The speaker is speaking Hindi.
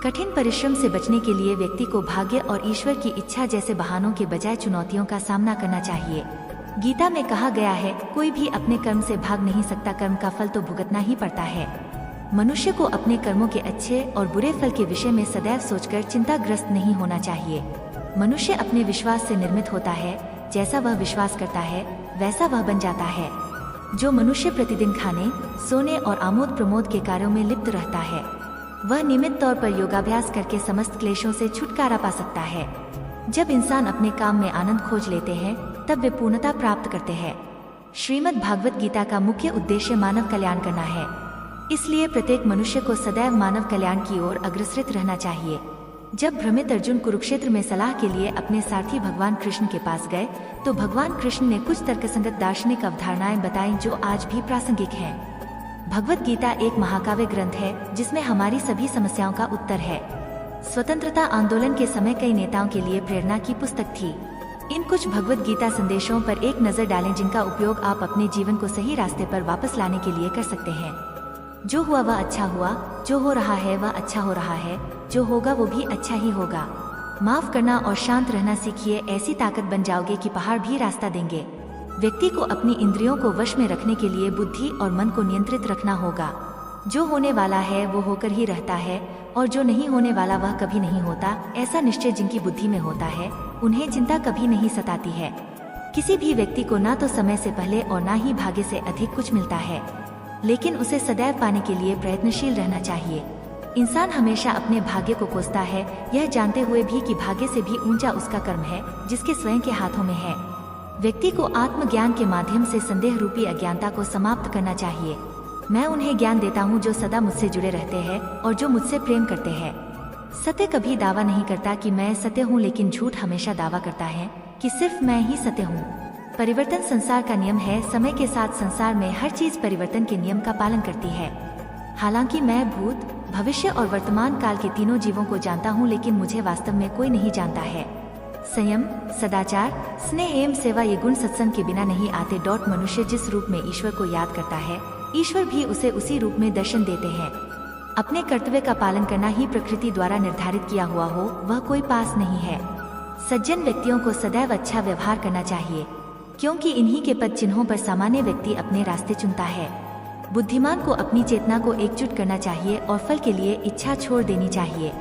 कठिन परिश्रम से बचने के लिए व्यक्ति को भाग्य और ईश्वर की इच्छा जैसे बहानों के बजाय चुनौतियों का सामना करना चाहिए। गीता में कहा गया है, कोई भी अपने कर्म से भाग नहीं सकता, कर्म का फल तो भुगतना ही पड़ता है। मनुष्य को अपने कर्मों के अच्छे और बुरे फल के विषय में सदैव सोचकर चिंताग्रस्त नहीं होना चाहिए। मनुष्य अपने विश्वास से निर्मित होता है, जैसा वह विश्वास करता है वैसा वह बन जाता है। जो मनुष्य प्रतिदिन खाने, सोने और आमोद प्रमोद के कार्यों में लिप्त रहता है, वह नियमित तौर पर योगाभ्यास करके समस्त क्लेशों से छुटकारा पा सकता है। जब इंसान अपने काम में आनंद खोज लेते हैं, तब वे पूर्णता प्राप्त करते हैं। श्रीमद् भागवत गीता का मुख्य उद्देश्य मानव कल्याण करना है, इसलिए प्रत्येक मनुष्य को सदैव मानव कल्याण की ओर अग्रसरित रहना चाहिए। जब भ्रमित अर्जुन कुरुक्षेत्र में सलाह के लिए अपने सारथी भगवान कृष्ण के पास गए, तो भगवान कृष्ण ने कुछ तर्कसंगत दार्शनिक अवधारणाएं बताई जो आज भी प्रासंगिक हैं। भगवत गीता एक महाकाव्य ग्रंथ है जिसमें हमारी सभी समस्याओं का उत्तर है। स्वतंत्रता आंदोलन के समय कई नेताओं के लिए प्रेरणा की पुस्तक थी। इन कुछ भगवत गीता संदेशों पर एक नजर डालें जिनका उपयोग आप अपने जीवन को सही रास्ते पर वापस लाने के लिए कर सकते हैं। जो हुआ वह अच्छा हुआ, जो हो रहा है वह अच्छा हो रहा है, जो होगा वो भी अच्छा ही होगा। माफ करना और शांत रहना सीखिए, ऐसी ताकत बन जाओगे कि पहाड़ भी रास्ता देंगे। व्यक्ति को अपनी इंद्रियों को वश में रखने के लिए बुद्धि और मन को नियंत्रित रखना होगा। जो होने वाला है वो होकर ही रहता है और जो नहीं होने वाला वह कभी नहीं होता। ऐसा निश्चय जिनकी बुद्धि में होता है, उन्हें चिंता कभी नहीं सताती है। किसी भी व्यक्ति को ना तो समय से पहले और ना ही भाग्य से अधिक कुछ मिलता है, लेकिन उसे सदैव पाने के लिए प्रयत्नशील रहना चाहिए। इंसान हमेशा अपने भाग्य को कोसता है, यह जानते हुए भी कि भाग्य से भी ऊंचा उसका कर्म है जिसके स्वयं के हाथों में है। व्यक्ति को आत्मज्ञान के माध्यम से संदेह रूपी अज्ञानता को समाप्त करना चाहिए। मैं उन्हें ज्ञान देता हूँ जो सदा मुझसे जुड़े रहते हैं और जो मुझसे प्रेम करते हैं। सत्य कभी दावा नहीं करता कि मैं सत्य हूँ, लेकिन झूठ हमेशा दावा करता है कि सिर्फ मैं ही सत्य हूँ। परिवर्तन संसार का नियम है। समय के साथ संसार में हर चीज परिवर्तन के नियम का पालन करती है। हालांकि मैं भूत, भविष्य और वर्तमान काल के तीनों जीवों को जानता हूँ, लेकिन मुझे वास्तव में कोई नहीं जानता है। संयम, सदाचार, स्नेह एवं सेवा ये गुण सत्संग के बिना नहीं आते। मनुष्य जिस रूप में ईश्वर को याद करता है, ईश्वर भी उसे उसी रूप में दर्शन देते हैं। अपने कर्तव्य का पालन करना ही प्रकृति द्वारा निर्धारित किया हुआ हो, वह कोई पास नहीं है। सज्जन व्यक्तियों को सदैव अच्छा व्यवहार करना चाहिए, क्योंकि इन्हीं के पद चिन्हों पर सामान्य व्यक्ति अपने रास्ते चुनता है। बुद्धिमान को अपनी चेतना को एकजुट करना चाहिए और फल के लिए इच्छा छोड़ देनी चाहिए।